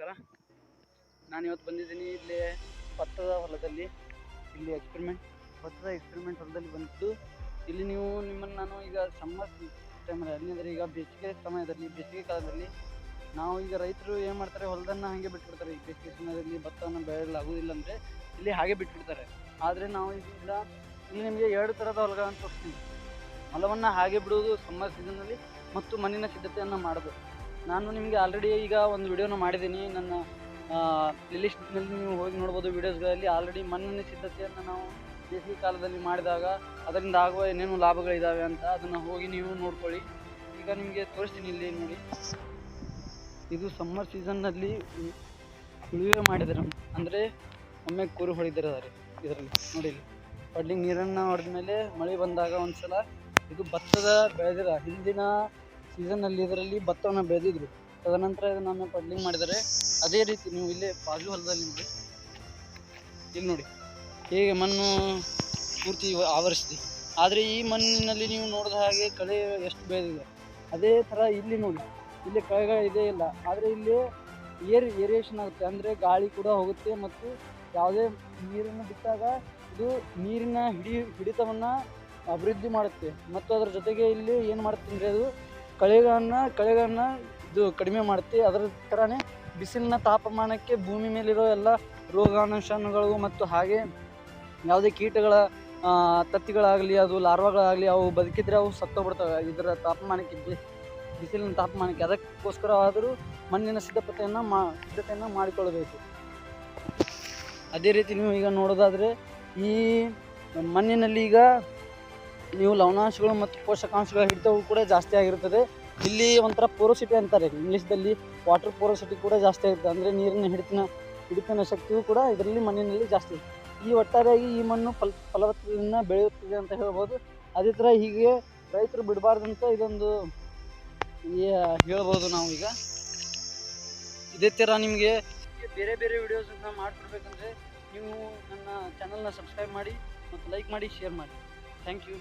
ನಮಸ್ಕಾರ. ನಾನಿವತ್ತು ಬಂದಿದ್ದೀನಿ ಇಲ್ಲಿ ಭತ್ತದ ಹೊಲದಲ್ಲಿ. ಇಲ್ಲಿ ಭತ್ತದ ಎಕ್ಸ್ಪೆರಿಮೆಂಟ್ ಹೊಲದಲ್ಲಿ ಬಂದಿದ್ದು. ಇಲ್ಲಿ ನಿಮ್ಮನ್ನು ನಾನು ಈಗ ಸಮ್ಮರ್ ಟೈಮಲ್ಲಿ ಅಂದರೆ ಈಗ ಬೇಸಿಗೆ ಕಾಲದಲ್ಲಿ ನಾವು ಈಗ ರೈತರು ಏನು ಮಾಡ್ತಾರೆ, ಹೊಲದನ್ನು ಹಾಗೆ ಬಿಟ್ಬಿಡ್ತಾರೆ. ಈ ಬೇಸಿಗೆ ಸಮಯದಲ್ಲಿ ಭತ್ತವನ್ನು ಬೆಳೆಯಲಾಗುವುದಿಲ್ಲ ಅಂದರೆ ಇಲ್ಲಿ ಹಾಗೆ ಬಿಟ್ಬಿಡ್ತಾರೆ. ಆದರೆ ನಾವು ಈಗ ಇಲ್ಲಿ ನಿಮಗೆ 2 ಥರದ ಹೊಲಗಳನ್ನು ತೋರಿಸ್ತೀನಿ. ಹೊಲವನ್ನು ಹಾಗೆ ಬಿಡುವುದು ಸಮ್ಮರ್ ಸೀಸನ್ನಲ್ಲಿ ಮತ್ತು ಮಣ್ಣಿನ ಸಿದ್ಧತೆಯನ್ನು ಮಾಡೋದು. ನಾನು ನಿಮಗೆ ಆಲ್ರೆಡಿ ಈಗ ಒಂದು ವಿಡಿಯೋನ ಮಾಡಿದ್ದೀನಿ. ನನ್ನ ಪ್ಲೇಲಿಸ್ಟ್ನಲ್ಲಿ ನೀವು ಹೋಗಿ ನೋಡ್ಬೋದು. ವೀಡಿಯೋಸ್ಗಳಲ್ಲಿ ಆಲ್ರೆಡಿ ಮಣ್ಣಿನ ಸಿದ್ಧತೆಯನ್ನು ನಾವು ಬೇಸಿಗೆ ಕಾಲದಲ್ಲಿ ಮಾಡಿದಾಗ ಅದರಿಂದ ಆಗುವ ಏನೇನು ಲಾಭಗಳಿದ್ದಾವೆ ಅಂತ ಅದನ್ನು ಹೋಗಿ ನೀವು ನೋಡ್ಕೊಳ್ಳಿ. ಈಗ ನಿಮಗೆ ತೋರಿಸ್ತೀನಿ, ಇಲ್ಲಿ ನೋಡಿ. ಇದು ಸಮ್ಮರ್ ಸೀಸನ್ನಲ್ಲಿ ಉಳುಮೆ ಮಾಡಿದ್ದಾರೆ, ಅಂದರೆ ಒಮ್ಮೆ ಕೂರು ಹೊಡೆದಿದ್ದಾರೆ. ಇದರಲ್ಲಿ ನೋಡಿ, ಪಡ್ಲಿಂಗ್ ನೀರನ್ನು ಹೊಡೆದ ಮೇಲೆ ಮಳೆ ಬಂದಾಗ ಒಂದ್ಸಲ ಇದು ಭತ್ತದ ಬೆಳೆದಿರ ಹಿಂದಿನ ಸೀಸನ್ನಲ್ಲಿ ಇದರಲ್ಲಿ ಭತ್ತವನ್ನು ಬೆಳೆದಿದ್ರು. ತದನಂತರ ಇದನ್ನು ಪಡ್ಲಿಂಗ್ ಮಾಡಿದ್ದಾರೆ. ಅದೇ ರೀತಿ ನೀವು ಇಲ್ಲೇ ಬಾಜು ಹೊಲದಲ್ಲಿ ನೋಡಿ, ಇಲ್ಲಿ ನೋಡಿ ಹೇಗೆ ಮಣ್ಣು ಪೂರ್ತಿ ಆವರಿಸಿದೆ. ಆದರೆ ಈ ಮಣ್ಣಿನಲ್ಲಿ ನೀವು ನೋಡಿದ ಹಾಗೆ ಕಳೆ ಎಷ್ಟು ಬೆಳೆದಿದೆ, ಅದೇ ಥರ ಇಲ್ಲಿ ನೋಡಿ, ಇಲ್ಲಿ ಕಳೆಗಳು ಇದೇ ಇಲ್ಲ. ಆದರೆ ಇಲ್ಲಿ ಏರಿಯೇಷನ್ ಆಗುತ್ತೆ, ಅಂದರೆ ಗಾಳಿ ಕೂಡ ಹೋಗುತ್ತೆ ಮತ್ತು ಯಾವುದೇ ನೀರನ್ನು ಬಿಟ್ಟಾಗ ಇದು ನೀರಿನ ಹಿಡಿತವನ್ನು ಅಭಿವೃದ್ಧಿ ಮಾಡುತ್ತೆ. ಮತ್ತು ಅದರ ಜೊತೆಗೆ ಇಲ್ಲಿ ಏನು ಮಾಡುತ್ತೆ ಅಂದರೆ ಅದು ಕಳೆಗಳನ್ನು ಇದು ಕಡಿಮೆ ಮಾಡುತ್ತೆ. ಅದರ ಥರನೇ ಬಿಸಿಲಿನ ತಾಪಮಾನಕ್ಕೆ ಭೂಮಿ ಮೇಲಿರೋ ಎಲ್ಲ ರೋಗಾಣುಗಳು ಮತ್ತು ಹಾಗೆ ಯಾವುದೇ ಕೀಟಗಳ ತತ್ತಿಗಳಾಗಲಿ, ಅದು ಲಾರ್ವಾಗಳಾಗಲಿ, ಅವು ಬದುಕಿದ್ರೆ ಅವು ಸತ್ತೋಗ್ಬಿಡ್ತವೆ ಇದರ ತಾಪಮಾನಕ್ಕೆ, ಬಿಸಿಲಿನ ತಾಪಮಾನಕ್ಕೆ. ಅದಕ್ಕೋಸ್ಕರ ಆದರೂ ಮಣ್ಣಿನ ಸಿದ್ಧತೆಯನ್ನು ಮಾಡಿಕೊಳ್ಳಬೇಕು. ಅದೇ ರೀತಿ ನೀವು ಈಗ ನೋಡೋದಾದರೆ ಈ ಮಣ್ಣಿನಲ್ಲಿ ಈಗ ನೀವು ಲವಣಾಂಶಗಳು ಮತ್ತು ಪೋಷಕಾಂಶಗಳ ಹಿಡಿತವು ಕೂಡ ಜಾಸ್ತಿ ಆಗಿರುತ್ತದೆ. ಇಲ್ಲಿ ಒಂಥರ ಪೋರೋಸಿಟಿ ಅಂತಾರೆ ಇಂಗ್ಲೀಷ್ದಲ್ಲಿ, ವಾಟರ್ ಪೋರೋಸಿಟಿ ಕೂಡ ಜಾಸ್ತಿ ಆಗುತ್ತೆ. ಅಂದರೆ ನೀರಿನ ಹಿಡಿತನ ಶಕ್ತಿಯೂ ಕೂಡ ಇದರಲ್ಲಿ ಮಣ್ಣಿನಲ್ಲಿ ಜಾಸ್ತಿ. ಈ ಒಟ್ಟಾರೆಯಾಗಿ ಈ ಮಣ್ಣು ಫಲವತ್ತತೆಯನ್ನು ಬೆಳೆಯುತ್ತದೆ ಅಂತ ಹೇಳ್ಬೋದು. ಅದೇ ಥರ ಹೀಗೆ ರೈತರು ಬಿಡಬಾರ್ದಂತ ಇದೊಂದು ಹೇಳ್ಬೋದು ನಾವು. ಈಗ ಇದೇ ಥರ ನಿಮಗೆ ಬೇರೆ ಬೇರೆ ವಿಡಿಯೋಸನ್ನು ಮಾಡಿಕೊಡ್ಬೇಕಂದ್ರೆ ನೀವು ನನ್ನ ಚಾನಲ್ನ ಸಬ್ಸ್ಕ್ರೈಬ್ ಮಾಡಿ ಮತ್ತು ಲೈಕ್ ಮಾಡಿ, ಶೇರ್ ಮಾಡಿ. Thank you.